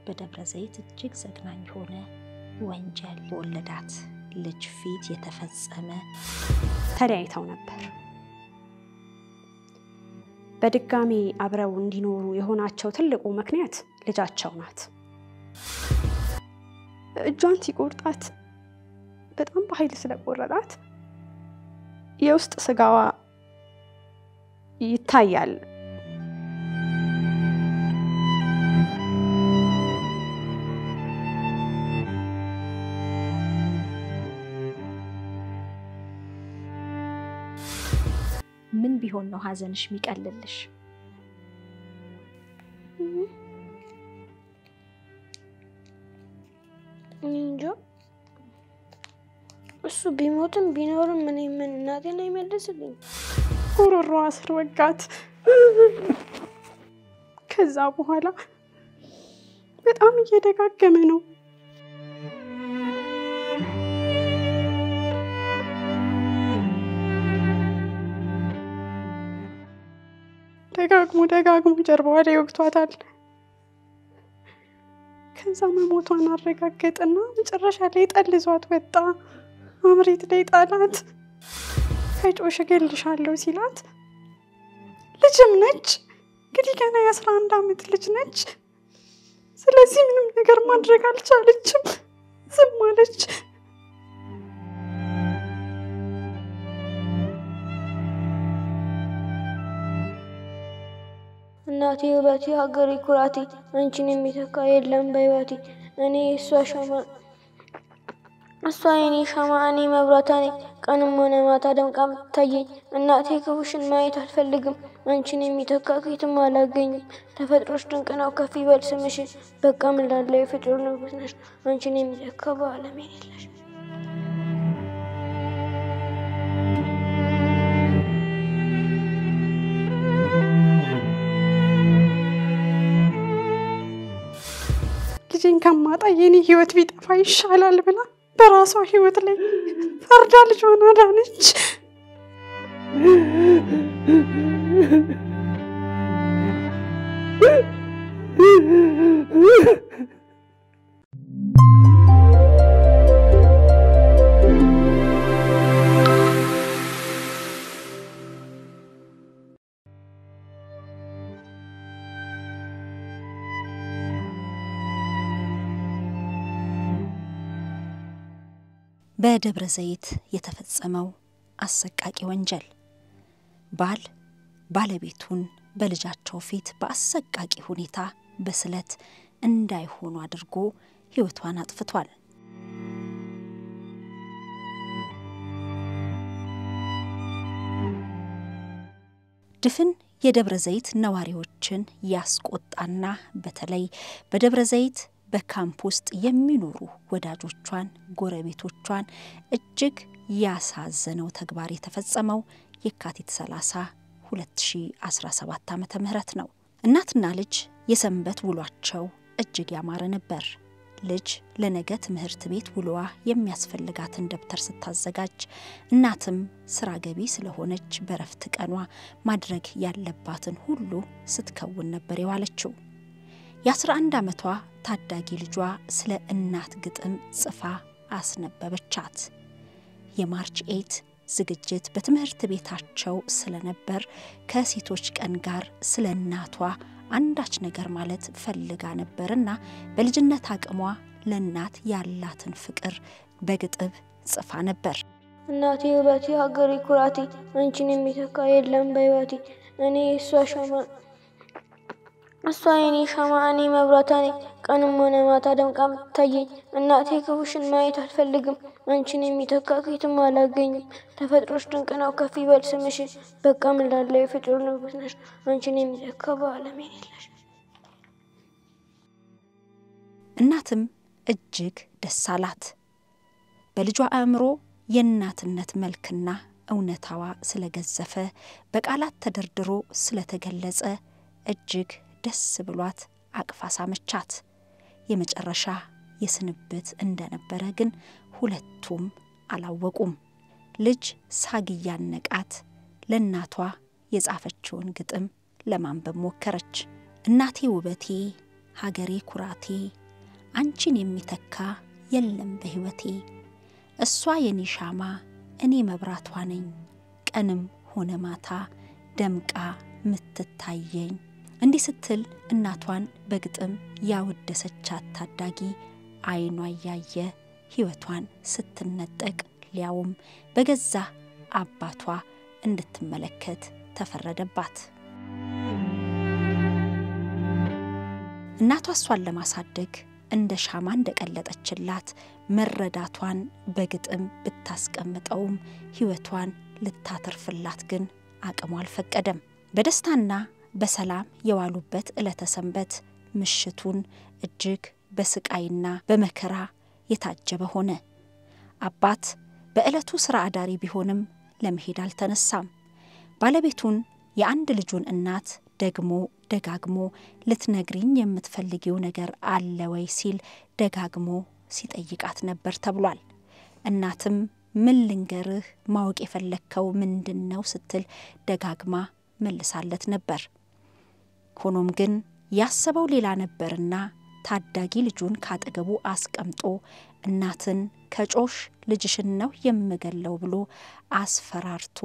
በደብረ ዘይት እጅግ ዘግናኝ ሆነ ወንጀል ወለዳት ልጅ ፊት የተፈጸመ ተለያይተው ነበር በድጋሚ አብረው እንዲኖሩ የሆናቸው ትልቁ ምክንያት ልጃቸው ናት እጇን ሲቆርጣት በጣም በኃይል ስለቆረጣት የውስጥ ስጋዋ ይታያል ምን ቢሆን ነው ሐዘንሽ ሚቀልልሽ እንጃ እሱ ቢሞትም ቢኖርም ምን እናቴን አይመልስልኝ ጉሮሮዋ ስር ወጋት ከዛ በኋላ በጣም እየደጋገመ ነው ደጋግሞ ጀርባዋ ላይ ወግቷታል ከዛ መሞቷን አረጋገጠና መጨረሻ ላይ ጠልዟት ወጣ አምሬት ላይ ጣላት ከጮሽ ገልሻለሁ ሲላት ልጅም ነች እንግዲህ ገና የ11 አመት ልጅ ነች ስለዚህ ምንም ነገር ማድረግ አልቻለችም ዝም አለች እናቴ ውበቴ ሀገሬ ኩራቴ አንቺን የሚተካ የለም በህይወቴ እኔ እሷ የኔ ሻማ እኔ መብራቷ ነኝ ቀንም ሆነ ማታ ደምቃ የምትታየኝ እናቴ ክፉሽን ማየት አልፈልግም አንቺን የሚተካ ከየትም አላገኝም ተፈጥሮሽ ድንቅ ነው ከፍ ይበል ስምሽ በቃ ምን ላለው የፍጡር ንጉስ ነሽ አንቺን የሚተካ በዓለም የሌለሽ ልጅን ከማጣ የኔ ህይወት ቢጠፋ ይሻላል ብላ በራሷ ህይወት ላይ ፈርዳ ልጇን አዳነች በደብረ ዘይት የተፈጸመው አሰቃቂ ወንጀል ባለቤቱን በልጃቸው ፊት በአሰቃቂ ሁኔታ በስለት እንዳይሆኑ አድርጎ ህይወቷን አጥፍቷል ድፍን የደብረ ዘይት ነዋሪዎችን ያስቆጣና በተለይ በደብረ ዘይት በካምፕ ውስጥ የሚኖሩ ወዳጆቿን ጎረቤቶቿን እጅግ ያሳዘነው ተግባር የተፈጸመው የካቲት 30 2017 ዓመተ ምህረት ነው እናትና ልጅ የሰንበት ውሏቸው እጅግ ያማረ ነበር ልጅ ለነገ ትምህርት ቤት ውሏ የሚያስፈልጋትን ደብተር ስታዘጋጅ እናትም ስራ ገቢ ስለሆነች በረፍት ቀኗ ማድረግ ያለባትን ሁሉ ስትከውን ነበር የዋለችው የ11 አመቷ ታዳጊ ልጇ ስለ እናት ግጥም ጽፋ አስነበበቻት የማርች 8 ዝግጅት በትምህርት ቤታቸው ስለነበር ከሴቶች ቀን ጋር ስለ እናቷ አንዳች ነገር ማለት ፈልጋ ነበርና በልጅነት አቅሟ ለእናት ያላትን ፍቅር በግጥም ጽፋ ነበር እናቴ ውበቴ ሀገሬ ኩራቴ አንቺን የሚተካ የለም በህይወቴ እኔ እሷ የኔ ሻማ እኔ መብራቷ ነኝ ቀንም ሆነ ማታ ደምቃ የምትታየኝ እናቴ ክፉሽን ማየት አልፈልግም አንቺን የሚተካ ከየትም አላገኝም ተፈጥሮሽ ድንቅ ነው ከፍ ይበል ስምሽ በቃ ምን ላለው የፍጡር ንጉስ ነሽ አንቺን የሚተካ በዓለም የሌለሽ እናትም እጅግ ደስ አላት በልጇ አእምሮ የእናትነት መልክና እውነታዋ ስለገዘፈ በቃላት ተደርድሮ ስለተገለጸ እጅግ ደስ ብሏት አቅፋ ሳመቻት የመጨረሻ የስንብት እንደነበረ ግን ሁለቱም አላወቁም ልጅ ሳግያነቃት ለእናቷ የጻፈችውን ግጥም ለማንበብ ሞከረች እናቴ ውበቴ ሀገሬ ኩራቴ አንቺን የሚተካ የለም በሕይወቴ እሷ የኔ ሻማ እኔ መብራቷ ነኝ ቀንም ሆነ ማታ ደምቃ ምትታየኝ እንዲህ ስትል እናቷን በግጥም ያወደሰቻት ታዳጊ አይኗ ያየ ሕይወቷን ስትነጠቅ ሊያውም በገዛ አባቷ እንድትመለከት ተፈረደባት። እናቷ እሷን ለማሳደግ እንደ ሻማ እንደቀለጠችላት መረዳቷን በግጥም ብታስቀምጠውም ሕይወቷን ልታተርፍላት ግን አቅሟ አልፈቀደም። በደስታና በሰላም የዋሉበት ዕለተ ሰንበት ምሽቱን እጅግ በስቃይና በመከራ የታጀበ ሆነ። አባት በዕለቱ ሥራ አዳሪ ቢሆንም ለመሄድ አልተነሳም። ባለቤቱን የአንድ ልጁን እናት ደግሞ ደጋግሞ ልትነግሪኝ የምትፈልጊው ነገር አለ ወይ ሲል ደጋግሞ ሲጠይቃት ነበር ተብሏል። እናትም ምን ልንገርህ ማወቅ የፈለከው ምንድነው ስትል ደጋግማ መልሳለት ነበር። ሆኖም ግን ያሰበው ሌላ ነበርና ታዳጊ ልጁን ካጠገቡ አስቀምጦ እናትን ከጮሽ ልጅሽን ነው የምገለው ብሎ አስፈራርቶ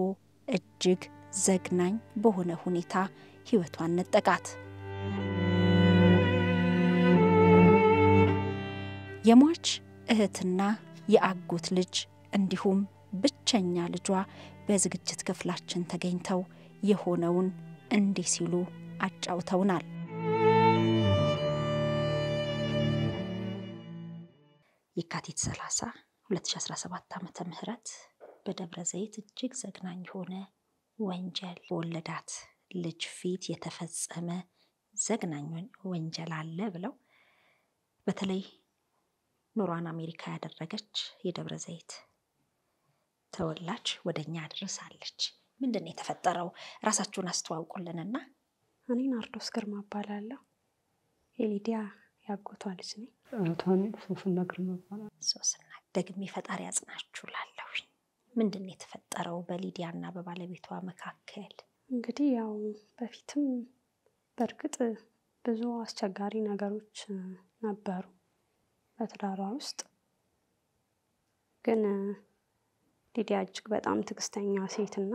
እጅግ ዘግናኝ በሆነ ሁኔታ ሕይወቷን ነጠቃት። የሟች እህትና የአጎት ልጅ እንዲሁም ብቸኛ ልጇ በዝግጅት ክፍላችን ተገኝተው የሆነውን እንዲህ ሲሉ አጫውተውናል። የካቲት 30 2017 ዓመተ ምህረት በደብረ ዘይት እጅግ ዘግናኝ የሆነ ወንጀል በወለዳት ልጅ ፊት የተፈጸመ ዘግናኝ ወንጀል አለ ብለው በተለይ ኑሯን አሜሪካ ያደረገች የደብረ ዘይት ተወላጅ ወደኛ አድርሳለች። ምንድነው የተፈጠረው? ራሳችሁን አስተዋውቁልንና። እኔ ናርዶስ ግርማ እባላለሁ። የሊዲያ ያጎቷ ልጅ ነኝ። አቶኒ ሶስና ግርማ እባላለሁ። ሶስና ደግሜ ፈጣሪ ያጽናችሁ እላለሁ። ምንድነው የተፈጠረው በሊዲያና በባለቤቷ መካከል? እንግዲህ ያው በፊትም በርግጥ ብዙ አስቸጋሪ ነገሮች ነበሩ በትዳሯ ውስጥ። ግን ሊዲያ እጅግ በጣም ትዕግስተኛ ሴትና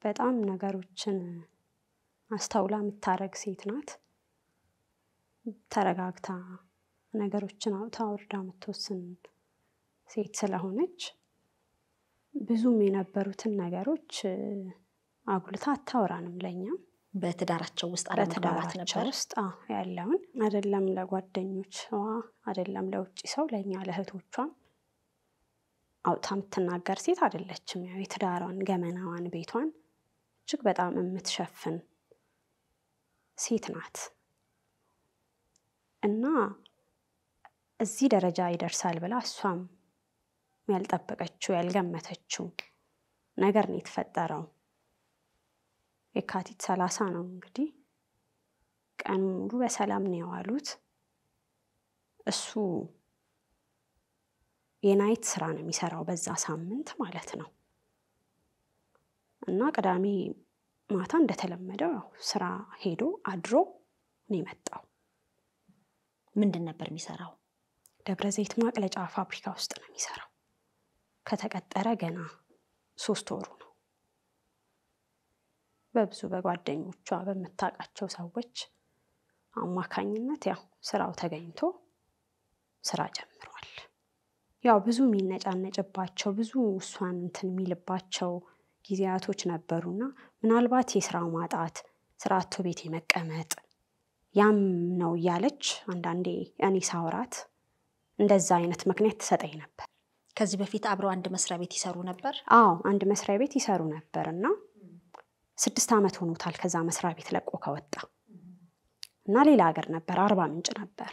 በጣም ነገሮችን አስተውላ የምታረግ ሴት ናት። ተረጋግታ ነገሮችን አውጥታ ወርዳ የምትወስን ሴት ስለሆነች ብዙም የነበሩትን ነገሮች አጉልታ አታወራንም ለኛ። በትዳራቸው ውስጥ አለመግባባት ነበር ውስጥ ያለውን አይደለም ለጓደኞች አይደለም ለውጪ ሰው ለኛ ለእህቶቿም አውጥታ የምትናገር ሴት አይደለችም። ያው የትዳሯን ገመናዋን ቤቷን እጅግ በጣም የምትሸፍን ሴት ናት እና እዚህ ደረጃ ይደርሳል ብላ እሷም ያልጠበቀችው ያልገመተችው ነገር ነው የተፈጠረው። የካቲት 30 ነው እንግዲህ ቀኑ ሙሉ በሰላም ነው የዋሉት። እሱ የናይት ስራ ነው የሚሰራው በዛ ሳምንት ማለት ነው። እና ቅዳሜ ማታ እንደተለመደው ስራ ሄዶ አድሮ ነው የመጣው። ምንድን ነበር የሚሰራው? ደብረ ዘይት ማቅለጫ ፋብሪካ ውስጥ ነው የሚሰራው። ከተቀጠረ ገና 3 ወሩ ነው። በብዙ በጓደኞቿ በመታቃቸው ሰዎች አማካኝነት ያው ስራው ተገኝቶ ስራ ጀምሯል። ያው ብዙ የሚነጫነጭባቸው ብዙ እሷን እንትን የሚልባቸው ጊዜያቶች ነበሩና ምናልባት የስራው ማጣት ስራቶ ቤት የመቀመጥ ያም ነው ያለች አንዳንዴ እኔ ሳወራት እንደዛ አይነት ምክንያት ተሰጠኝ ነበር። ከዚህ በፊት አብረው አንድ መስሪያ ቤት ይሰሩ ነበር? አዎ አንድ መስሪያ ቤት ይሰሩ ነበርና 6 ዓመት ሆኖታል ከዛ መስሪያ ቤት ለቆ ከወጣ እና ሌላ ሀገር ነበር አርባ ምንጭ ነበር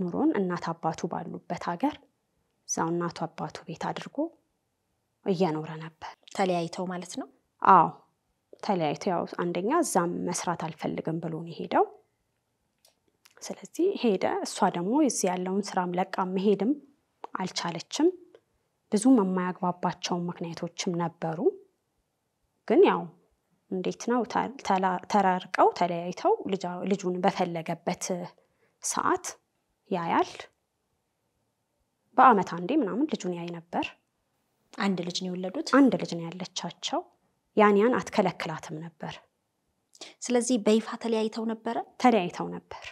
ኑሮን እናት አባቱ ባሉበት ሀገር እዛው እናቱ አባቱ ቤት አድርጎ እየኖረ ነበር። ተለያይተው ማለት ነው? አዎ ተለያይተው ያው አንደኛ እዛም መስራት አልፈልግም ብሎ ነው ሄደው። ስለዚህ ሄደ። እሷ ደግሞ እዚህ ያለውን ስራም ለቃ መሄድም አልቻለችም። ብዙ የማያግባባቸው ምክንያቶችም ነበሩ። ግን ያው እንዴት ነው ተራርቀው ተለያይተው ልጁን በፈለገበት ሰዓት ያያል። በአመት አንዴ ምናምን ልጁን ያይ ነበር። አንድ ልጅ ነው የወለዱት። አንድ ልጅ ነው ያለቻቸው። ያን አትከለክላትም ነበር። ስለዚህ በይፋ ተለያይተው ነበር።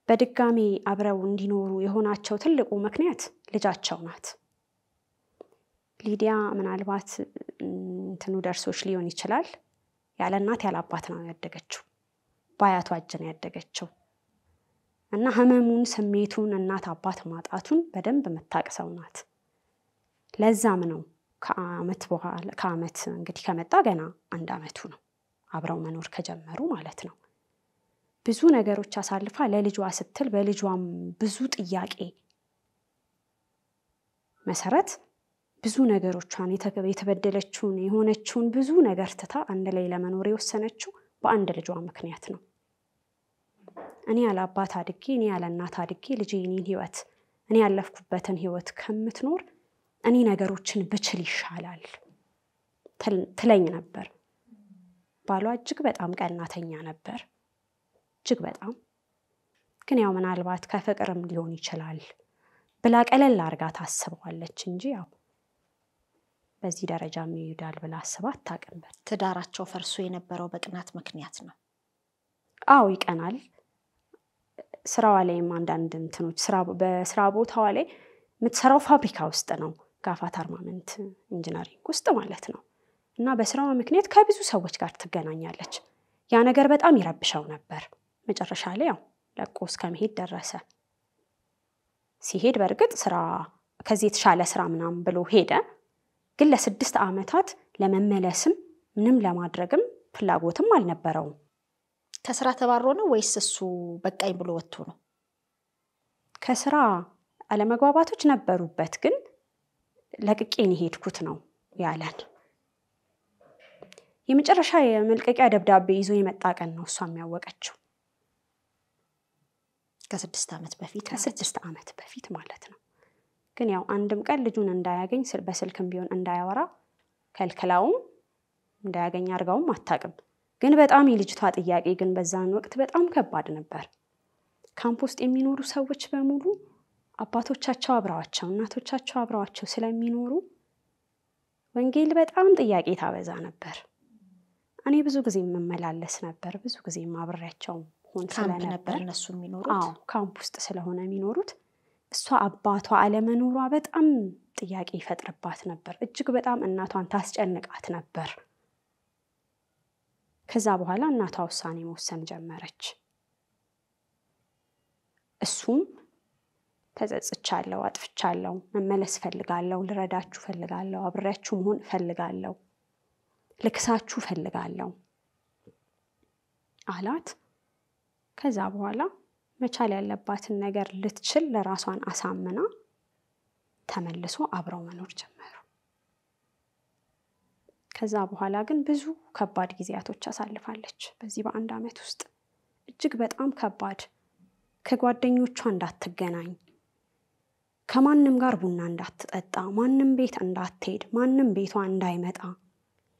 በድጋሚ አብረው እንዲኖሩ የሆናቸው ትልቁ ምክንያት ልጃቸው ናት። ሊዲያ ምናልባት እንትኑ ደርሶች ሊሆን ይችላል። ያለ እናት ያለ አባት ነው ያደገችው። ባያቷ እጅ ነው ያደገችው እና ህመሙን ስሜቱን እናት አባት ማጣቱን በደንብ መታቀሰው ናት። ለዛም ነው ከአመት እንግዲህ ከመጣ ገና 1 አመቱ ነው አብረው መኖር ከጀመሩ ማለት ነው። ብዙ ነገሮች አሳልፋ ለልጇ ስትል በልጇም ብዙ ጥያቄ መሰረት ብዙ ነገሮቿን የተበደለችውን የሆነችውን ብዙ ነገር ትታ አንድ ላይ ለመኖር የወሰነችው በአንድ ልጇ ምክንያት ነው። እኔ ያለ አባት አድጌ እኔ ያለ እናት አድጌ ልጄ እኔን ህይወት እኔ ያለፍኩበትን ህይወት ከምትኖር እኔ ነገሮችን ብችል ይሻላል ትለኝ ነበር። ባሏ እጅግ በጣም ቀናተኛ ነበር። እጅግ በጣም ግን ያው ምናልባት ከፍቅርም ሊሆን ይችላል ብላ ቀለል አርጋ ታስበዋለች እንጂ ያው በዚህ ደረጃ ይይዳል ብላ አስባ አታውቅም። ትዳራቸው ፈርሶ የነበረው በቅናት ምክንያት ነው። አዎ ይቀናል። ስራዋ ላይም አንዳንድ እንትኖች በስራ ቦታዋ ላይ የምትሰራው ፋብሪካ ውስጥ ነው። ጋፋት አርማመንት ኢንጂነሪንግ ውስጥ ማለት ነው። እና በስራዋ ምክንያት ከብዙ ሰዎች ጋር ትገናኛለች። ያ ነገር በጣም ይረብሻው ነበር። መጨረሻ ላይ ያው ለቆ እስከመሄድ ደረሰ። ሲሄድ በርግጥ ስራ ከዚህ የተሻለ ስራ ምናምን ብሎ ሄደ። ግን ለ6 አመታት ለመመለስም ምንም ለማድረግም ፍላጎትም አልነበረውም። ከስራ ተባሮ ነው ወይስ እሱ በቃኝ ብሎ ወጥቶ ነው? ከስራ አለመግባባቶች ነበሩበት ግን ለቅቄን ሄድኩት ነው ያለን። የመጨረሻ የመልቀቂያ ደብዳቤ ይዞ የመጣ ቀን ነው እሷም ያወቀችው። ከ6 አመት በፊት ከ6 አመት በፊት ማለት ነው። ግን ያው አንድም ቀን ልጁን እንዳያገኝ በስልክም ቢሆን እንዳያወራ ከልክላውም እንዳያገኝ አርጋውም አታውቅም። ግን በጣም የልጅቷ ጥያቄ ግን በዛን ወቅት በጣም ከባድ ነበር። ካምፕ ውስጥ የሚኖሩ ሰዎች በሙሉ አባቶቻቸው አብረዋቸው እናቶቻቸው አብረዋቸው ስለሚኖሩ ወንጌል በጣም ጥያቄ ታበዛ ነበር። እኔ ብዙ ጊዜ መመላለስ ነበር። ብዙ ጊዜ አብሬያቸው ሆን ስለነበር እነሱ የሚኖሩት አዎ ካምፕ ውስጥ ስለሆነ የሚኖሩት እሷ አባቷ አለመኖሯ በጣም ጥያቄ ይፈጥርባት ነበር። እጅግ በጣም እናቷን ታስጨንቃት ነበር። ከዛ በኋላ እናቷ ውሳኔ መወሰን ጀመረች። እሱም ተጸጽቻለሁ፣ አጥፍቻለሁ፣ መመለስ ፈልጋለሁ፣ ልረዳችሁ ፈልጋለሁ፣ አብሬያችሁ መሆን ፈልጋለሁ፣ ልክሳችሁ ፈልጋለሁ አላት። ከዛ በኋላ መቻል ያለባትን ነገር ልትችል ለራሷን አሳምና ተመልሶ አብረው መኖር ጀመሩ። ከዛ በኋላ ግን ብዙ ከባድ ጊዜያቶች አሳልፋለች። በዚህ በ1 አመት ውስጥ እጅግ በጣም ከባድ ከጓደኞቿ እንዳትገናኝ፣ ከማንም ጋር ቡና እንዳትጠጣ፣ ማንም ቤት እንዳትሄድ፣ ማንም ቤቷ እንዳይመጣ፣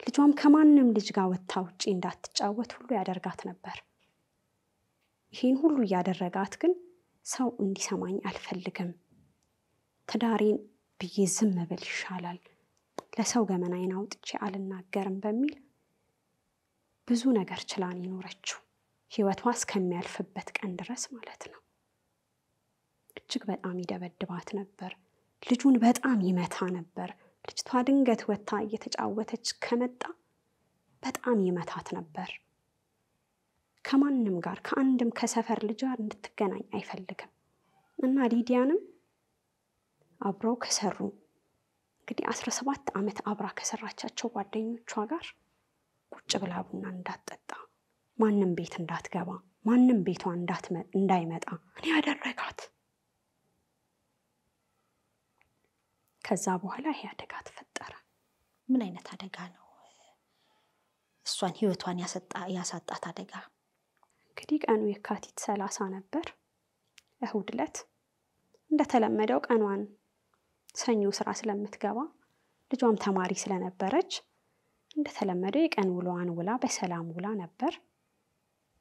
ልጇም ከማንም ልጅ ጋር ወጥታ ውጪ እንዳትጫወት ሁሉ ያደርጋት ነበር። ይሄን ሁሉ ያደረጋት ግን ሰው እንዲሰማኝ አልፈልግም፣ ትዳሬን ብዬ ዝም ብል ይሻላል፣ ለሰው ገመናዬን አውጥቼ አልናገርም በሚል ብዙ ነገር ችላን ይኖረችው ህይወቷ እስከሚያልፍበት ቀን ድረስ ማለት ነው። እጅግ በጣም ይደበድባት ነበር። ልጁን በጣም ይመታ ነበር። ልጅቷ ድንገት ወጥታ እየተጫወተች ከመጣ በጣም ይመታት ነበር። ከማንም ጋር ከአንድም ከሰፈር ልጅ ጋር እንድትገናኝ አይፈልግም። እና ሊዲያንም አብረው ከሰሩ እንግዲህ 17 አመት አብራ ከሰራቻቸው ጓደኞቿ ጋር ቁጭ ብላ ቡና እንዳትጠጣ፣ ማንም ቤት እንዳትገባ፣ ማንም ቤቷ እንዳይመጣ እኔ ያደረጋት። ከዛ በኋላ ይሄ አደጋ ተፈጠረ። ምን አይነት አደጋ ነው? እሷን ህይወቷን ያሳጣት አደጋ? እንግዲህ ቀኑ የካቲት 30 ነበር። እሁድ ዕለት እንደተለመደው ቀኗን ሰኞ ስራ ስለምትገባ ልጇም ተማሪ ስለነበረች እንደተለመደው የቀን ውሎዋን ውላ በሰላም ውላ ነበር።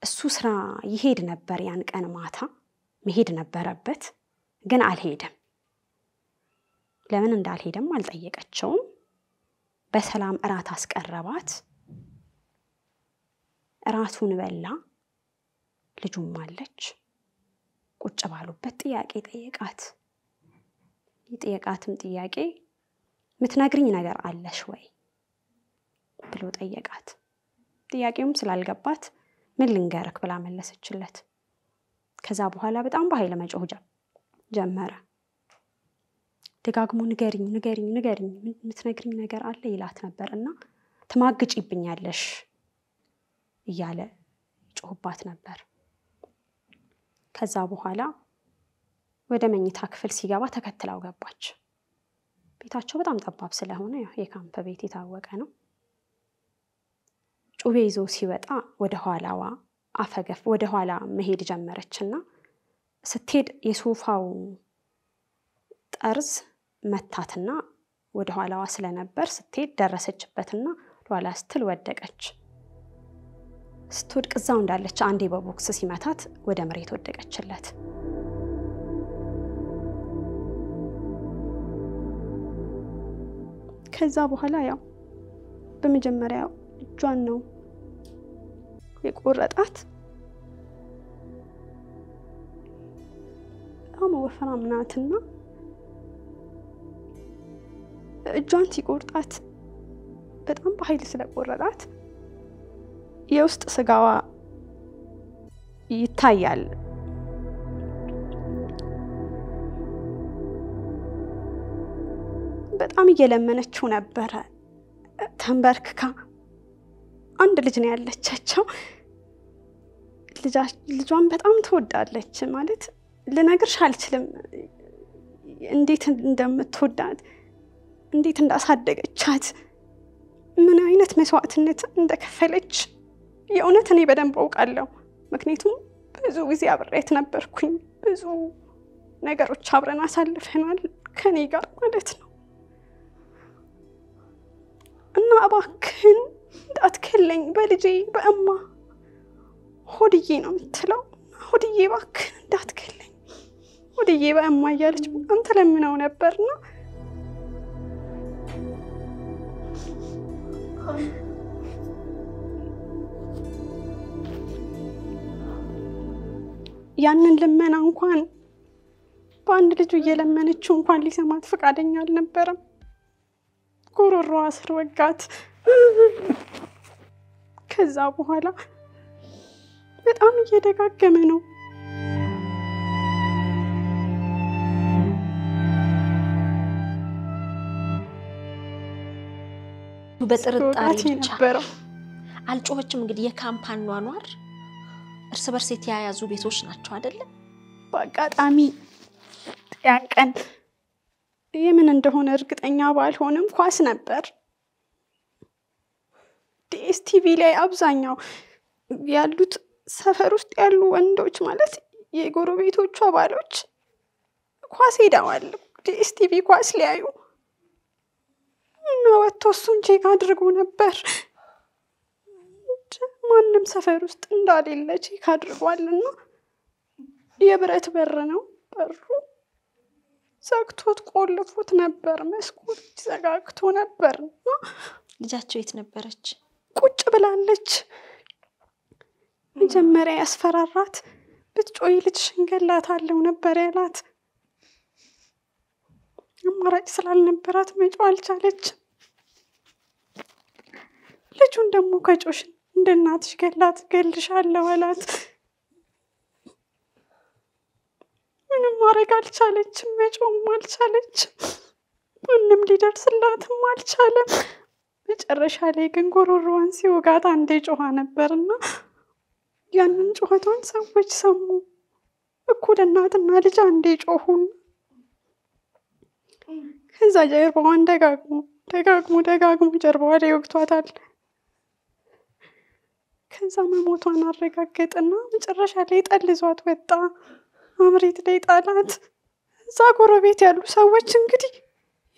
እሱ ስራ ይሄድ ነበር። ያን ቀን ማታ መሄድ ነበረበት፣ ግን አልሄደም። ለምን እንዳልሄደም አልጠየቀችውም። በሰላም እራት አስቀረባት። እራቱን በላ። ልጁም አለች። ቁጭ ባሉበት ጥያቄ ጠየቃት። የጠየቃትም ጥያቄ ምትነግሪኝ ነገር አለሽ ወይ ብሎ ጠየቃት። ጥያቄውም ስላልገባት ምን ልንገርክ ብላ መለሰችለት። ከዛ በኋላ በጣም በኃይል መጮህ ጀመረ። ደጋግሞ ንገሪኝ ንገሪኝ ንገሪኝ ምትነግሪኝ ነገር አለ ይላት ነበርና ትማግጪብኛለሽ እያለ ጮህባት ነበር። ከዛ በኋላ ወደ መኝታ ክፍል ሲገባ ተከትላው ገባች። ቤታቸው በጣም ጠባብ ስለሆነ የካምፕ ቤት የታወቀ ነው። ጩቤ ይዞ ሲወጣ ወደ ኋላዋ አፈገፍ ወደ ኋላ መሄድ ጀመረችና ስትሄድ የሶፋው ጠርዝ መታትና ወደ ኋላዋ ስለነበር ስትሄድ ደረሰችበትና ኋላ ስትል ወደቀች። ስትወድቅ እዛው እንዳለች አንዴ በቦክስ ሲመታት ወደ መሬት ወደቀችለት። ከዛ በኋላ በመጀመሪያ እጇን ነው የቆረጣት። በጣም ወፍራም ናትና እጇን ሲቆርጣት በጣም በኃይል ስለቆረጣት የውስጥ ስጋዋ ይታያል። በጣም እየለመነችው ነበረ ተንበርክካ። አንድ ልጅ ነው ያለቻቸው። ልጇን በጣም ትወዳለች። ማለት ልነግርሽ አልችልም እንዴት እንደምትወዳት፣ እንዴት እንዳሳደገቻት፣ ምን አይነት መስዋዕትነት እንደከፈለች የእውነት እኔ በደንብ አውቃለሁ። ምክንያቱም ብዙ ጊዜ አብሬያት ነበርኩኝ። ብዙ ነገሮች አብረን አሳልፈናል ከኔ ጋር ማለት ነው። እና እባክህን እንዳትከለኝ በልጄ በእማ ሆድዬ ነው የምትለው። ሆድዬ እባክህን እንዳትከለኝ ሆድዬ በእማ እያለች በጣም ተለምነው ነበርና ያንን ልመና እንኳን በአንድ ልጁ እየለመነችው እንኳን ሊሰማት ፈቃደኛ አልነበረም። ጉሮሮዋ ስር ወጋት። ከዛ በኋላ በጣም እየደጋገመ ነው በጥርጣሬ ነበረው። አልጮኸችም። እንግዲህ የካምፕ አኗኗር እርስ በርስ የተያያዙ ቤቶች ናቸው አይደለ? በአጋጣሚ ያን ቀን የምን እንደሆነ እርግጠኛ ባልሆንም ኳስ ነበር። ዲኤስቲቪ ላይ አብዛኛው ያሉት ሰፈር ውስጥ ያሉ ወንዶች ማለት የጎረቤቶቹ አባሎች ኳስ ሄደዋል። ዲኤስቲቪ ኳስ ሊያዩ እና ወጥቶ እሱን ቼክ አድርጎ ነበር። ማንም ሰፈር ውስጥ እንዳሌለ ቼክ አድርጓልና የብረት በር ነው በሩ። ዘግቶት ቆልፎት ነበር። መስኮት ዘጋግቶ ነበር። ልጃቸው የት ነበረች? ቁጭ ብላለች። መጀመሪያ ያስፈራራት ብትጮይ ልጅሽን ገላታለሁ ነበር ያላት። አማራጭ ስላልነበራት መጮህ አልቻለች። ልጁን ደግሞ ከጮሽ እንደ እናትሽ ገልሻለሁ አላት። ምንም ማድረግ አልቻለችም። መጮህም አልቻለችም። ምንም ሊደርስላትም አልቻለም። መጨረሻ ላይ ግን ጉሮሮዋን ሲወጋት አንዴ ጮሃ ነበርና ያንን ጮኸቷን ሰዎች ሰሙ። እኩል እናትና ልጅ አንዴ ጮሁን። ከዛ ጀርባዋን ደጋግሞ ጀርባዋ ላይ ወግቷታል። ከዛ መሞቷን አረጋገጠና መጨረሻ ላይ ጠልዟት ወጣ። አምሬት ላይ ጣላት። እዛ ጎረቤት ያሉ ሰዎች እንግዲህ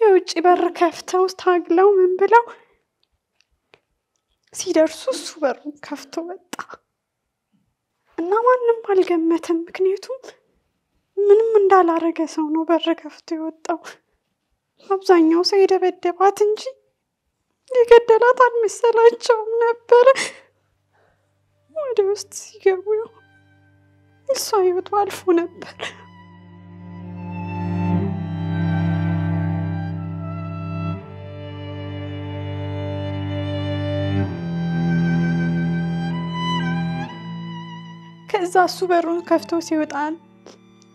የውጭ በር ከፍተው ታግለው ምን ብለው ሲደርሱ እሱ በሩን ከፍቶ ወጣ እና ማንም አልገመተም። ምክንያቱም ምንም እንዳላረገ ሰው ነው በር ከፍቶ የወጣው። አብዛኛው ሰው የደበደባት እንጂ የገደላት አልመሰላቸውም ነበር። ወደ ውስጥ ሲገቡ እሷ ህይወቷ አልፎ ነበር። ከዛ እሱ በሩን ከፍቶ ሲወጣ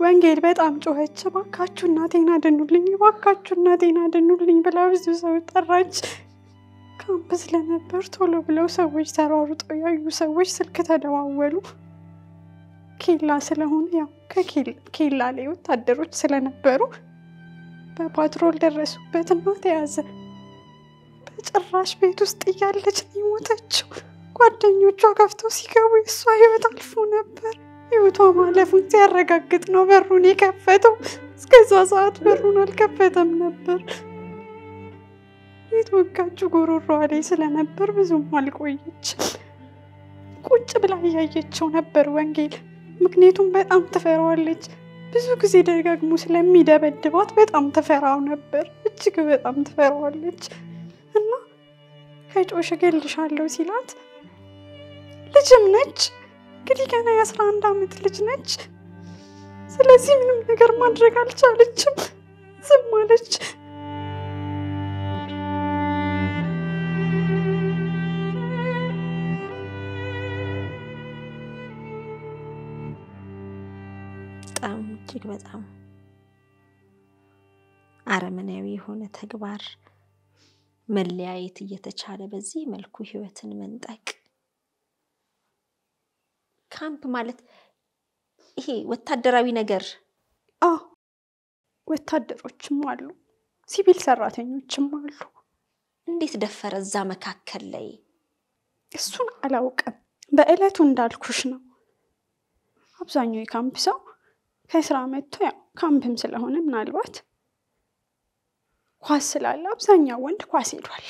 ወንጌል በጣም ጮኸች። እባካችሁ እናቴን አድኑልኝ፣ እባካችሁ እናቴን አድኑልኝ ብላ ብዙ ሰው ጠራች። ካምፕ ስለነበር ቶሎ ብለው ሰዎች ተሯሩጠው ያዩ ሰዎች ስልክ ተደዋወሉ። ኬላ ስለሆነ ያው ከኬላ ላይ ወታደሮች ስለነበሩ በፓትሮል ደረሱበትና ተያዘ። በጭራሽ ቤት ውስጥ እያለች ነው የሞተችው። ጓደኞቿ ከፍተው ሲገቡ የእሷ ህይወት አልፎ ነበር። ህይወቷ ማለፉን ሲያረጋግጥ ነው በሩን የከፈተው። እስከዛ ሰዓት በሩን አልከፈተም ነበር። የተወጋችው ጉሮሮዋ ላይ ስለነበር ብዙም አልቆየች። ቁጭ ብላ እያየችው ነበር ወንጌል። ምክንያቱም በጣም ትፈራዋለች። ብዙ ጊዜ ደጋግሞ ስለሚደበድባት በጣም ትፈራው ነበር። እጅግ በጣም ትፈራዋለች እና ከጮሽ እገልሻለሁ ሲላት ልጅም ነች እንግዲህ ገና የ11 ዓመት ልጅ ነች። ስለዚህ ምንም ነገር ማድረግ አልቻለችም። ዝም አለች። እጅግ በጣም አረመናዊ የሆነ ተግባር፣ መለያየት እየተቻለ በዚህ መልኩ ህይወትን መንጠቅ። ካምፕ ማለት ይሄ ወታደራዊ ነገር። ወታደሮችም አሉ፣ ሲቪል ሰራተኞችም አሉ። እንዴት ደፈረ እዛ መካከል ላይ? እሱን አላውቅም። በእለቱ እንዳልኩሽ ነው። አብዛኛው የካምፕ ሰው ከስራ መጥቶ ያው ካምፕም ስለሆነ ምናልባት ኳስ ስላለ አብዛኛው ወንድ ኳስ ሄዷል።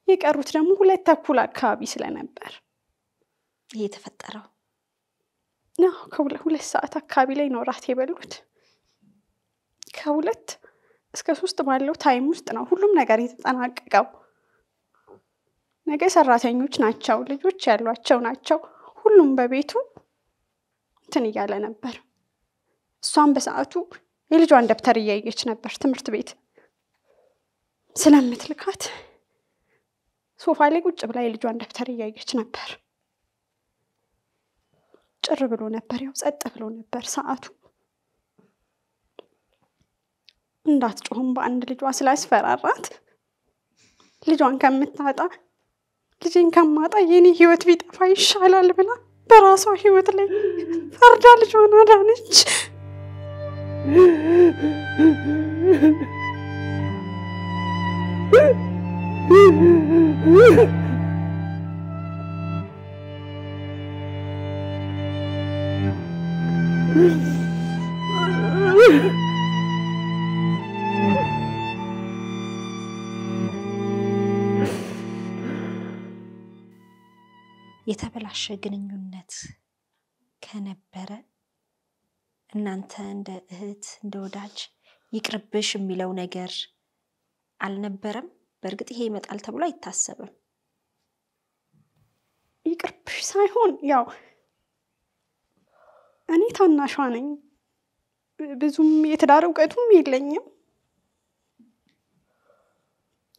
የቀሩት ደግሞ 2:30 አካባቢ ስለነበር ይሄ ተፈጠረው ነው። ከ2 ሰዓት አካባቢ ላይ ነው ራት የበሉት። ከ2 እስከ 3 ባለው ታይም ውስጥ ነው ሁሉም ነገር የተጠናቀቀው። ነገ ሰራተኞች ናቸው፣ ልጆች ያሏቸው ናቸው። ሁሉም በቤቱ እንትን እያለ ነበር። እሷም በሰዓቱ የልጇን ደብተር እያየች ነበር። ትምህርት ቤት ስለምትልካት ሶፋ ላይ ቁጭ ብላ የልጇን ደብተር እያየች ነበር። ጭር ብሎ ነበር፣ ያው ጸጥ ብሎ ነበር ሰዓቱ። እንዳትጮህም በአንድ ልጇ ስላስፈራራት ልጇን ከምታጣ ልጄን ከማጣ የኔ ህይወት ቢጠፋ ይሻላል ብላ በራሷ ህይወት ላይ ፈርዳ ልጇን አዳነች። የተበላሸ ግንኙነት ከነበረ እናንተ እንደ እህት እንደ ወዳጅ ይቅርብሽ የሚለው ነገር አልነበረም? በእርግጥ ይሄ ይመጣል ተብሎ አይታሰብም። ይቅርብሽ ሳይሆን ያው እኔ ታናሿ ነኝ፣ ብዙም የትዳር እውቀቱም የለኝም።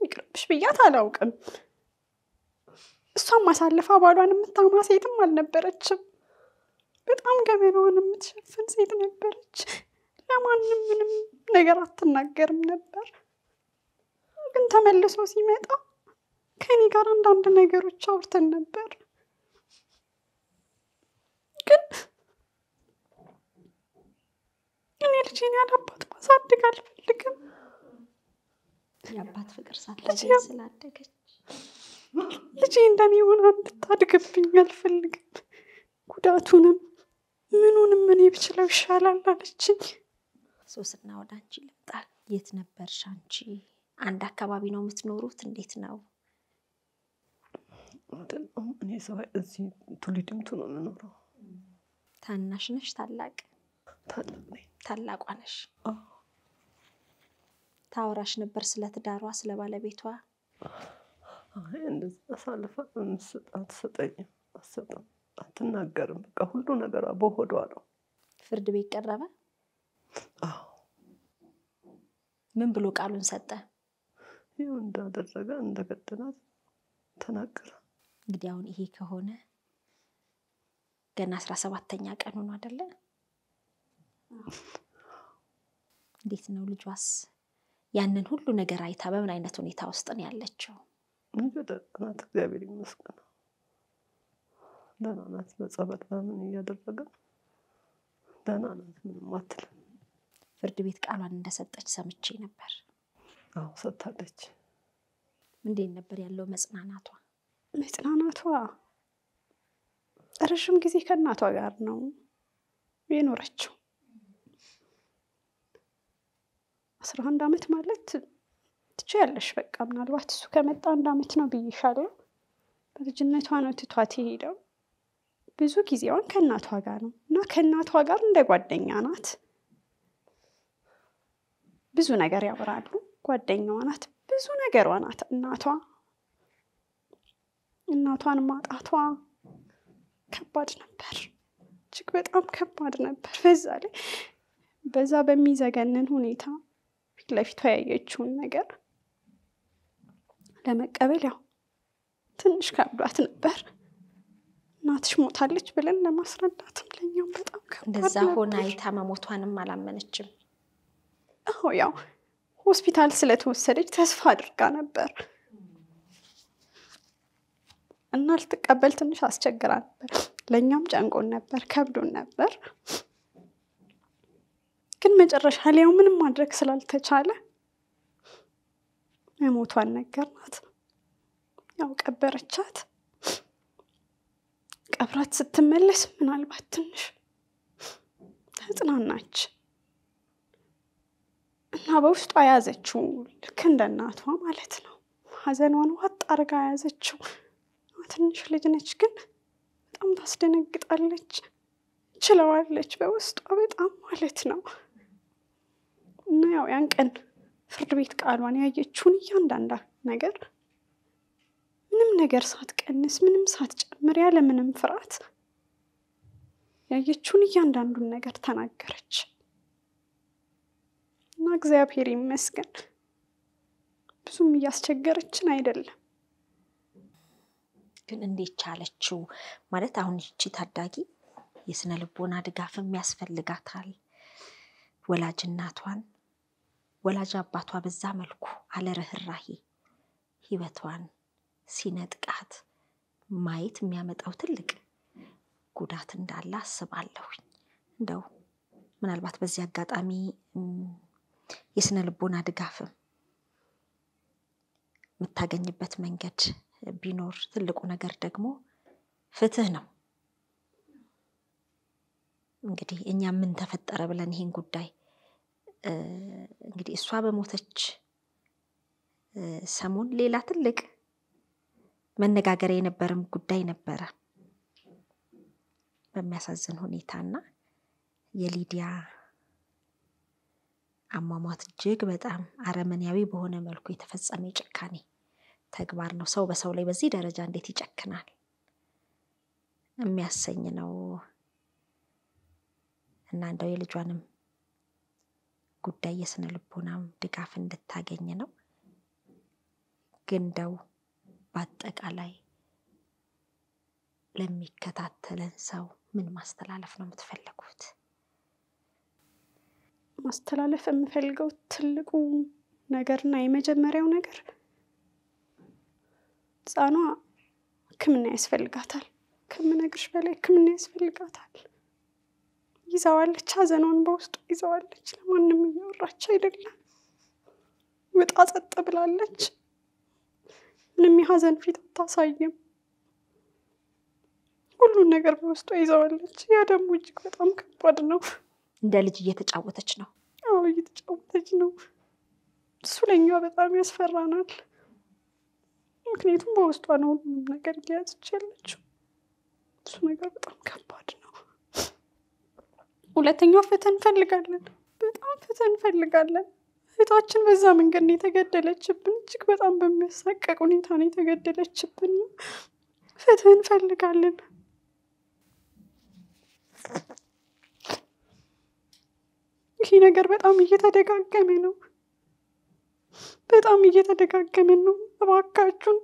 ይቅርብሽ ብያት አላውቅም። እሷም ማሳለፋ ባሏን የምታማ ሴትም አልነበረችም። በጣም ገበናዋን የምትሸፍን ሴት ነበረች። ለማንም ምንም ነገር አትናገርም ነበር። ግን ተመልሶ ሲመጣ ከኔ ጋር አንዳንድ ነገሮች አውርተን ነበር። ግን እኔ ልጄን ያለ አባት ማሳደግ አልፈልግም። የአባት ፍቅር ሳታገኝ ስላደገች ልጄ እንደኔ ሆና እንድታድግብኝ አልፈልግም። ጉዳቱንም ምኑንም እኔ ብችለው ይሻላል አለችኝ። ሶስና ወደ አንቺ ልምጣ። የት ነበርሽ አንቺ አንድ አካባቢ ነው የምትኖሩት? እንዴት ነው? አይደለም እኔ ሰው እዚህ ቱሊዲምቱ ነው የምኖረው። ታናሽ ነሽ? ታላቅ? ታላቅ ነኝ። ታላቋ ነሽ? ታወራሽ ነበር ስለ ትዳሯ፣ ስለ ባለቤቷ? አይ እንደዚህ አሳልፋ አትሰጠኝም፣ አትሰጠም፣ አትናገርም። በቃ ሁሉ ነገር በሆዷ ነው። ፍርድ ቤት ቀረበ? አዎ። ምን ብሎ ቃሉን ሰጠ? ይኸው እንዳደረገ እንደገደላት ተናገረ። እንግዲህ አሁን ይሄ ከሆነ ገና 17ኛ ቀኑ ነው አይደለ? እንዴት ነው ልጇስ ያንን ሁሉ ነገር አይታ በምን አይነት ሁኔታ ውስጥ ነው ያለችው? ናት፣ እግዚአብሔር ይመስገን ደህና ናት። በጸበል ምን እያደረገ ደህና ናት፣ ምንም አትልም። ፍርድ ቤት ቃሏን እንደሰጠች ሰምቼ ነበር። አዎ ሰጥታለች። እንዴት ነበር ያለው መጽናናቷ? መጽናናቷ ረዥም ጊዜ ከእናቷ ጋር ነው የኖረችው። 11 ዓመት ማለት ትችያለሽ። በቃ ምናልባት እሱ ከመጣ 1 ዓመት ነው ብዬሻለሁ። በልጅነቷ ነው ትቷት ሄደው። ብዙ ጊዜዋን ከእናቷ ጋር ነው እና ከእናቷ ጋር እንደ ጓደኛ ናት። ብዙ ነገር ያወራሉ። ጓደኛዋ ናት፣ ብዙ ነገሯ ናት እናቷ። እናቷን ማጣቷ ከባድ ነበር፣ እጅግ በጣም ከባድ ነበር። በዛ በሚዘገንን ሁኔታ ፊት ለፊቷ ያየችውን ነገር ለመቀበል ያው ትንሽ ከብዷት ነበር። እናትሽ ሞታለች ብለን ለማስረዳትም ለኛም በጣም ከባድ ነበር። እንደዛ ሆና አይታ መሞቷንም አላመነችም። አዎ ያው ሆስፒታል ስለተወሰደች ተስፋ አድርጋ ነበር እና ልትቀበል ትንሽ አስቸግራ ነበር። ለኛም ጨንቆን ነበር፣ ከብዶን ነበር። ግን መጨረሻ ላይ ምንም ማድረግ ስላልተቻለ መሞቷን ነገርናት። ያው ቀበረቻት። ቀብራት ስትመለስ ምናልባት ትንሽ ተጽናናች እና በውስጧ ያዘችው፣ ልክ እንደ እናቷ ማለት ነው። ሐዘኗን ዋጥ አድርጋ ያዘችው። ትንሽ ልጅ ነች፣ ግን በጣም ታስደነግጣለች። ችለዋለች በውስጧ በጣም ማለት ነው። እና ያው ያን ቀን ፍርድ ቤት ቃሏን ያየችውን እያንዳንዳ ነገር ምንም ነገር ሳትቀንስ ምንም ሳትጨምር ያለ ምንም ፍርሃት ያየችውን እያንዳንዱን ነገር ተናገረች። እና እግዚአብሔር ይመስገን ብዙም እያስቸገረችን አይደለም። ግን እንዴት ቻለችው? ማለት አሁን እቺ ታዳጊ የስነ ልቦና ድጋፍም ያስፈልጋታል። ወላጅ እናቷን ወላጅ አባቷ በዛ መልኩ አለ ርህራሄ ህይወቷን ሲነጥቃት ማየት የሚያመጣው ትልቅ ጉዳት እንዳለ አስባለሁ። እንደው ምናልባት በዚህ አጋጣሚ የስነ ልቦና ድጋፍም የምታገኝበት መንገድ ቢኖር፣ ትልቁ ነገር ደግሞ ፍትህ ነው። እንግዲህ እኛ ምን ተፈጠረ ብለን ይሄን ጉዳይ እንግዲህ እሷ በሞተች ሰሞን ሌላ ትልቅ መነጋገሪያ የነበረም ጉዳይ ነበረ በሚያሳዝን ሁኔታና የሊዲያ አሟሟት እጅግ በጣም አረመኔያዊ በሆነ መልኩ የተፈጸመ የጭካኔ ተግባር ነው። ሰው በሰው ላይ በዚህ ደረጃ እንዴት ይጨክናል የሚያሰኝ ነው። እና እንደው የልጇንም ጉዳይ የስነ ልቦናም ድጋፍ እንድታገኝ ነው። ግን እንደው በአጠቃላይ ለሚከታተለን ሰው ምን ማስተላለፍ ነው የምትፈልጉት? ማስተላለፍ የምፈልገው ትልቁ ነገርና የመጀመሪያው ነገር ህፃኗ ሕክምና ያስፈልጋታል። ከምነግርሽ በላይ ሕክምና ያስፈልጋታል። ይዛዋለች፣ ሐዘኗን በውስጡ ይዛዋለች። ለማንም እያወራች አይደለም። ወጣ ጸጥ ብላለች። ምንም የሐዘን ፊት አታሳይም። ሁሉን ነገር በውስጡ ይዛዋለች። ያ ደግሞ እጅግ በጣም ከባድ ነው። እንደ ልጅ እየተጫወተች ነው። አዎ እየተጫወተች ነው። እሱ ለኛ በጣም ያስፈራናል። ምክንያቱም በውስጧ ነው ሁሉም ነገር እየያዘች ያለችው። እሱ ነገር በጣም ከባድ ነው። ሁለተኛው ፍትህ እንፈልጋለን። በጣም ፍትህ እንፈልጋለን። እህታችን በዛ መንገድ ነው የተገደለችብን። እጅግ በጣም በሚያሳቅቅ ሁኔታ ነው የተገደለችብን። ፍትህ እንፈልጋለን። ይሄ ነገር በጣም እየተደጋገመ ነው። በጣም እየተደጋገመ ነው። እባካችሁን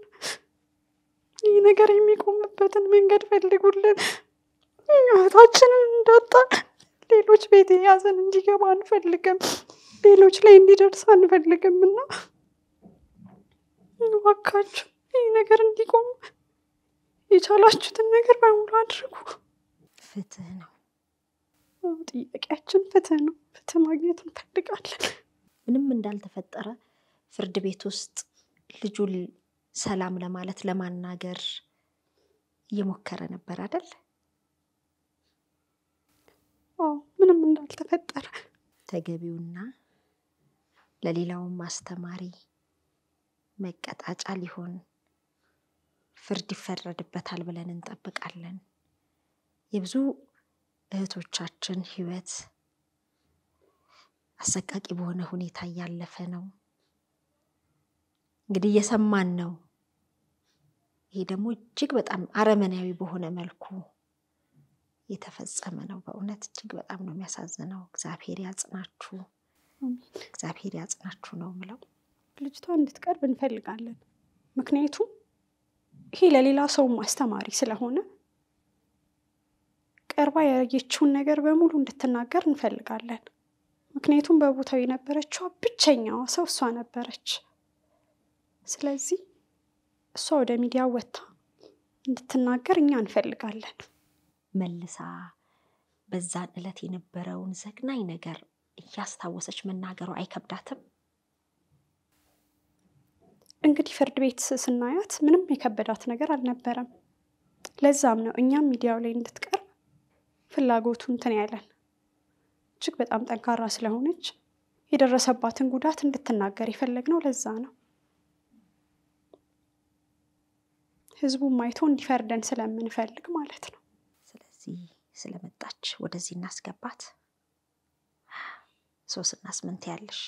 ይህ ነገር የሚቆምበትን መንገድ ፈልጉልን። እህታችንን እንዳጣን ሌሎች ቤት የያዘን እንዲገባ አንፈልግም። ሌሎች ላይ እንዲደርስ አንፈልግም እና እባካችሁ ይህ ነገር እንዲቆም የቻላችሁትን ነገር በሙሉ አድርጉ። ፍትህ ነው ጥያቄያችን፣ ፍትህ ነው። ፍትህ ማግኘት እንፈልጋለን። ምንም እንዳልተፈጠረ ፍርድ ቤት ውስጥ ልጁን ሰላም ለማለት ለማናገር እየሞከረ ነበር አይደል? ምንም እንዳልተፈጠረ ተገቢውና ለሌላውም ማስተማሪ መቀጣጫ ሊሆን ፍርድ ይፈረድበታል ብለን እንጠብቃለን። የብዙ እህቶቻችን ህይወት አሰቃቂ በሆነ ሁኔታ እያለፈ ነው። እንግዲህ እየሰማን ነው። ይሄ ደግሞ እጅግ በጣም አረመናዊ በሆነ መልኩ የተፈጸመ ነው። በእውነት እጅግ በጣም ነው የሚያሳዝነው። እግዚአብሔር ያጽናችሁ፣ እግዚአብሔር ያጽናችሁ ነው የምለው። ልጅቷ እንድትቀርብ እንፈልጋለን። ምክንያቱም ይሄ ለሌላ ሰው ማስተማሪ ስለሆነ ቀርባ ያየችውን ነገር በሙሉ እንድትናገር እንፈልጋለን። ምክንያቱም በቦታው የነበረችው ብቸኛዋ ሰው እሷ ነበረች። ስለዚህ እሷ ወደ ሚዲያ ወጥታ እንድትናገር እኛ እንፈልጋለን። መልሳ በዛን ዕለት የነበረውን ዘግናኝ ነገር እያስታወሰች መናገሩ አይከብዳትም? እንግዲህ ፍርድ ቤት ስናያት ምንም የከበዳት ነገር አልነበረም። ለዛም ነው እኛም ሚዲያው ላይ እንድትቀርብ ፍላጎቱ እንትን ያለን። እጅግ በጣም ጠንካራ ስለሆነች የደረሰባትን ጉዳት እንድትናገር የፈለግነው ለዛ ነው። ህዝቡን ማይቶ እንዲፈርደን ስለምንፈልግ ማለት ነው። ስለዚህ ስለመጣች ወደዚህ እናስገባት። ሶስናስ ምን ትያለሽ?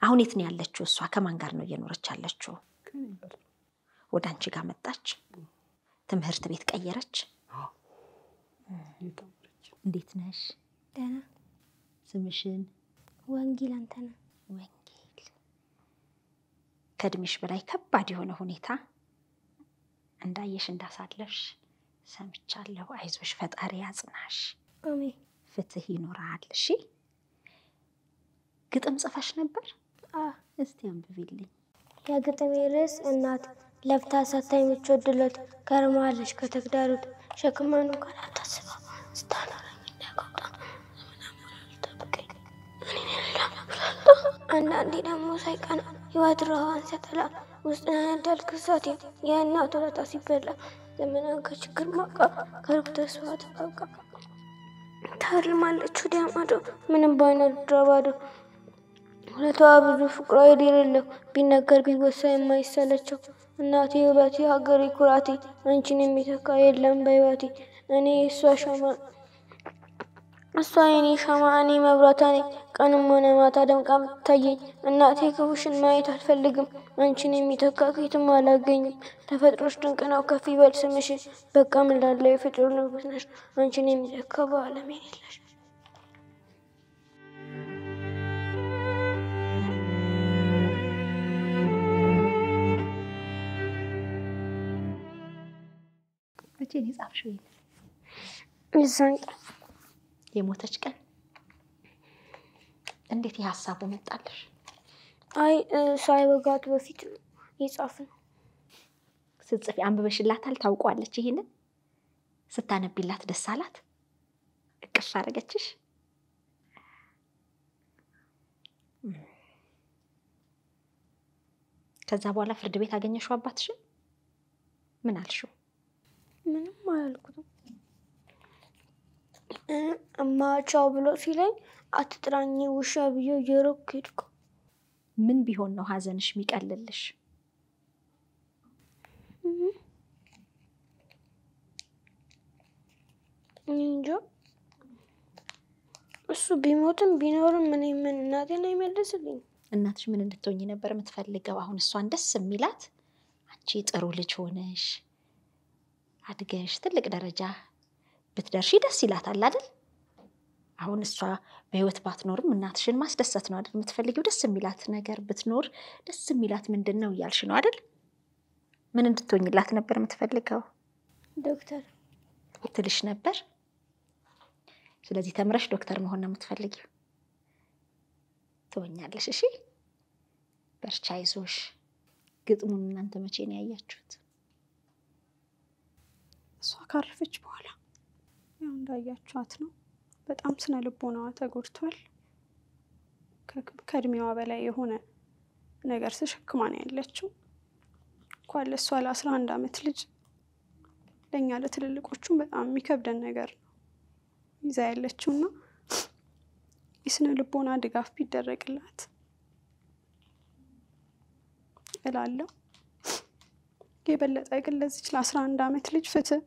አሁን የት ነው ያለችው? እሷ ከማን ጋር ነው እየኖረች ያለችው? ወደ አንቺ ጋር መጣች? ትምህርት ቤት ቀየረች? እንዴት ነሽ? ደህና። ስምሽን? ወንጌል አንተነህ። ወንጌል። ከእድሜሽ በላይ ከባድ የሆነ ሁኔታ እንዳየሽ እንዳሳለፍሽ ሰምቻለሁ። አይዞሽ፣ ፈጣሪ ያጽናሽ። አሜን። ፍትህ ይኖራል። እሺ። ግጥም ጽፈሽ ነበር? እስቲ አንብቢልኝ። የግጥሜ ርዕስ እናት ለፍታ ሳታይ የምትወድለት ከርማለች ከተግዳሮት ሸክማኑ ጋር አታስባ ስታኖረኝ እንዳይቆጣ ጠብቀኝ እኔ ሌላ መብላለሁ። አንዳንዴ ደግሞ ሳይቀና ህይወት ረሃዋን ሲያጠላ ውስጥ ያነዳል ክሳቴ የእናት ወለታ ሲበላ ዘመናን ከችግር ማቃ ከሩቅ ተስፋ ተጣብቃ ታርማለች ወዲያ ማዶ ምንም ባይኖር ድረባዶ ሁለቷ ብዙ ፍቅሯ የሌለው ቢነገር ቢወሳ የማይሰለቸው እናቴ ውበቴ ሀገሬ ኩራቴ አንቺን የሚተካ የለም በህይወቴ እኔ እሷ ሻማ እሷ የኔ ሻማ እኔ መብራቷ ነኝ ቀንም ሆነ ማታ ደምቃ የምትታየኝ እናቴ ክፉሽን ማየት አልፈልግም አንቺን የሚተካ ከየትም አላገኝም ተፈጥሮሽ ድንቅ ነው ከፍ ይበል ስምሽ በቃ ምን ላለው የፍጡር ንጉስ ነሽ አንቺን የሚተካ በዓለም የሌለሽ መቼ ነው የጻፍሽው? እዛን የሞተች ቀን እንዴት የሐሳቡ መጣልሽ? አይ ሳይወጋት በፊት የጻፍነው። ስትጽፊ አንብበሽላታል? ታውቋለች? ይሄንን ስታነቢላት ደስ አላት? እቅፍ አደረገችሽ? ከዛ በኋላ ፍርድ ቤት አገኘሽው አባትሽን? ምን አልሽው? ምንም አላልኩትም። እማቻው ብሎ ሲለኝ አትጥራኝ ውሻ ብዬ እየሮጥኩ ሄድኩ። ምን ቢሆን ነው ሀዘንሽ የሚቀልልሽ? እንጃ እሱ ቢሞትም ቢኖርም ምን እናቴን አይመልስልኝ። እናትሽ ምን እንድትሆኝ ነበር የምትፈልገው? አሁን እሷን ደስ የሚላት አንቺ ጥሩ ልጅ ሆነሽ አድገሽ ትልቅ ደረጃ ብትደርሺ ደስ ይላታል አይደል? አሁን እሷ በህይወት ባትኖርም እናትሽን ማስደሰት ነው አይደል የምትፈልጊው? ደስ የሚላት ነገር ብትኖር ደስ የሚላት ምንድን ነው እያልሽ ነው አይደል? ምን እንድትሆኝላት ነበር የምትፈልገው? ዶክተር ትልሽ ነበር። ስለዚህ ተምረሽ ዶክተር መሆን ነው የምትፈልጊው። ትሆኛለሽ። እሺ በርቻ፣ አይዞሽ። ግጥሙን እናንተ መቼ ነው ያያችሁት? እሷ ካረፈች በኋላ ያው እንዳያችኋት ነው። በጣም ስነ ልቦናዋ ተጎድቷል። ከእድሜዋ በላይ የሆነ ነገር ተሸክማ ነው ያለችው። እንኳን ለእሷ ለ11 ዓመት ልጅ ለእኛ ለትልልቆቹም በጣም የሚከብደን ነገር ነው ይዛ ያለችውና የስነ ልቦና ድጋፍ ቢደረግላት እላለሁ። የበለጠ ግን ለዚች ለ11 ዓመት ልጅ ፍትህ፣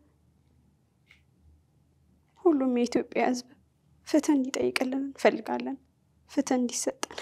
ሁሉም የኢትዮጵያ ሕዝብ ፍትህ እንዲጠይቅልን እንፈልጋለን። ፍትህ እንዲሰጠን